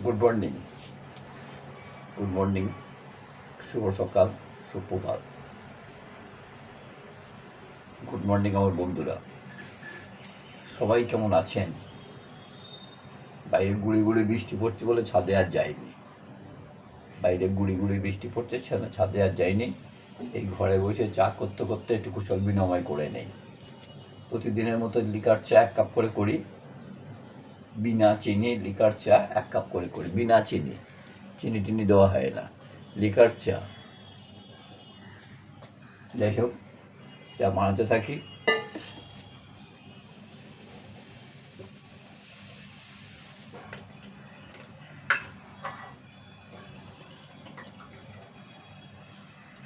Good morning, good morning, শুভ সকাল, সুপ্রভাত। Good morning আমার বন্ধুরা, সবাই কেমন আছেন? বাইরে গুড়ি গুড়ি বৃষ্টি পড়ছে বলে ছাদে আর যাইনি। বাইরে গুড়ি গুড়ি বৃষ্টি পড়ছে, ছাদে আর যাইনি। এই ঘরে বসে চা করতে করতে একটু কুশল বিনিময় করে নেই। প্রতিদিনের মতো লিকার চা 1 কাপ করে করি, বিনা চিনি। লিকার চা 1 কাপ করে করি, বিনা চিনি। চিনি টিনি দেওয়া হয় না, লিকার চা। যাই হোক, চা বানাতে থাকি।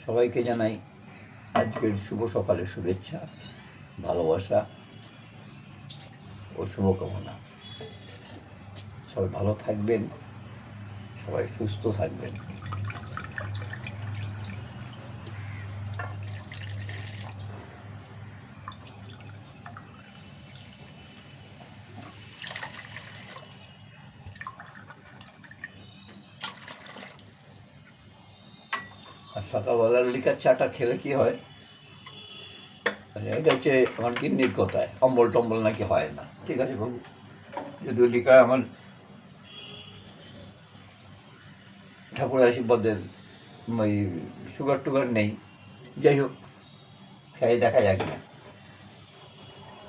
সবাইকে জানাই আজকের শুভ সকালের শুভেচ্ছা, ভালোবাসা ও শুভকামনা। সবাই ভালো থাকবেন, সবাই সুস্থ থাকবেন। আর সকালবেলার লিকার চাটা খেলে কি হয়, এটা হচ্ছে আমার গিন্নির কথায়, অম্বল টম্বল নাকি হয় না। ঠিক আছে বাবু, যদিও লিকার আমার ঠাকুরের আশীর্বাদের ওই সুগার টুগার নেই। যাই হোক, খাই, দেখা যাক না।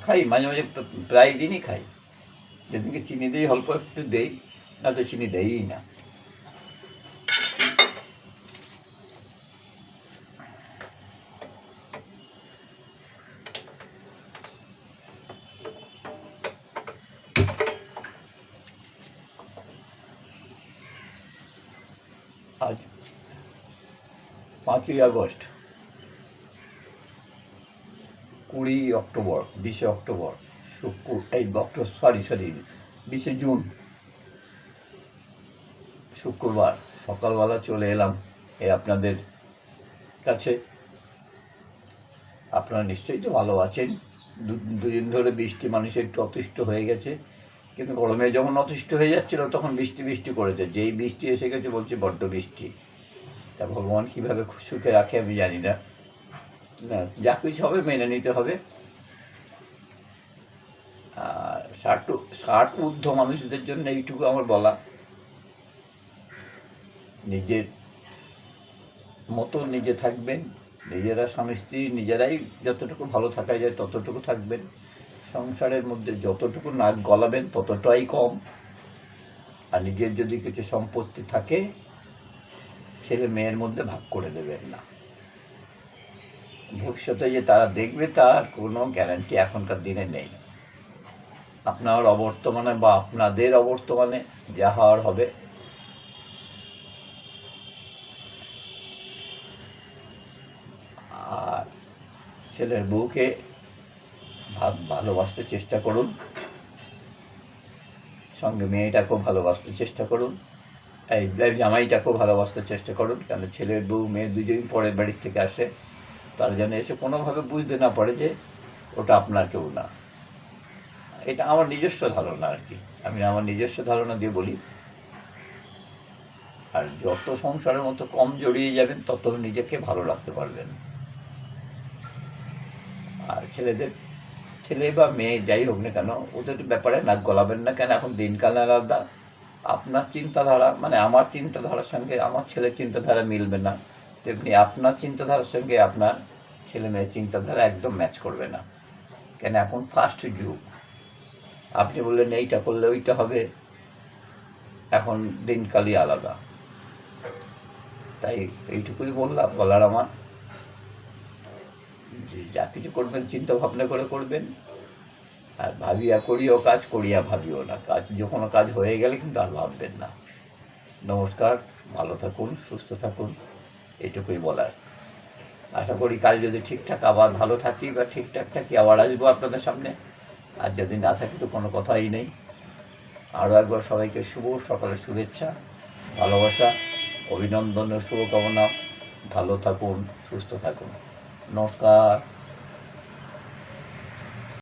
খাই মাঝে মাঝে, প্রায় দিনই খাই। যেদিনকে চিনি দিই অল্প একটু দেই, না তো চিনি দেয়ই না। আজ 5ই August, 20 October, 20 October, sorry 20 June, শুক্রবার। সকালবেলা চলে এলাম আপনাদের কাছে। আপনারা নিশ্চয়ই তো ভালো আছেন। দুদিন ধরে বৃষ্টি, মানুষের একটু অতিষ্ঠ হয়ে গেছে। কিন্তু গরমে যখন অতিষ্ঠ হয়ে যাচ্ছিল তখন বৃষ্টি বৃষ্টি করেছে। যেই বৃষ্টি এসে গেছে বলছে বড্ড বৃষ্টি। তা ভগবান কীভাবে সুখে রাখে আমি জানি না। যা কিছু হবে মেনে নিতে হবে। আর 60 ঊর্ধ্ব মানুষদের জন্য এইটুকু আমার বলা, নিজের মতো নিজে থাকবেন। নিজেরা স্বামী স্ত্রী নিজেরাই যতটুকু ভালো থাকা যায় ততটুকু থাকবেন। সংসারের মধ্যে যতটুকু নাক গলাবেন ততটাই কম। আর নিজের যদি কিছু সম্পত্তি থাকে, ছেলে মেয়ের মধ্যে ভাগ করে দেবেন না। ভবিষ্যতে যে তারা দেখবে তার কোনো গ্যারান্টি এখনকার দিনে নেই। আপনার অবর্তমানে বা আপনাদের অবর্তমানে যা হওয়ার হবে। আর ছেলের বউকে ভালোবাসতে চেষ্টা করুন, সঙ্গে মেয়েটাকেও ভালোবাসতে চেষ্টা করুন, এই জামাইটাকেও ভালোবাসতে চেষ্টা করুন। কারণ ছেলের বউ মেয়ে দুজনই পরের বাড়ির থেকে আসে, তারা যেন এসে কোনোভাবে বুঝতে না পারে যে ওটা আপনার কেউ না। এটা আমার নিজস্ব ধারণা আর কি, আমি আমার নিজস্ব ধারণা দিয়ে বলি। আর যত সংসারের মতো কম জড়িয়ে যাবেন তত নিজেকে ভালো রাখতে পারবেন। আর ছেলে বা মেয়ে যাই হোক না কেন, ওদের ব্যাপারে নাক গলাবেন না। কেন এখন দিনকাল আলাদা। আপনার চিন্তাধারা মানে আমার চিন্তাধারার সঙ্গে আমার ছেলের চিন্তাধারা মিলবে না, তেমনি আপনার চিন্তাধারার সঙ্গে আপনার ছেলে মেয়ের চিন্তাধারা একদম ম্যাচ করবে না। কেন এখন ফাস্ট যুগ। আপনি বললেন এইটা করলে ওইটা হবে, এখন দিনকালই আলাদা। তাই এইটুকুই বলার আমার, যে যা কিছু করবেন চিন্তা ভাবনা করে করবেন। আর ভাবিয়া করিও কাজ, করিয়া ভাবিও না কাজ। যখন কাজ হয়ে গেলে কিন্তু আর ভাববেন না। নমস্কার, ভালো থাকুন, সুস্থ থাকুন, এটুকুই বলার। আশা করি কাল যদি ঠিকঠাক আবার ভালো থাকি বা ঠিকঠাক থাকি আবার আসবো আপনাদের সামনে। আর যদি না থাকি তো কোনো কথাই নেই। আরও একবার সবাইকে শুভ সকালের শুভেচ্ছা, ভালোবাসা, অভিনন্দন ও শুভকামনা। ভালো থাকুন, সুস্থ থাকুন। নমস্কার।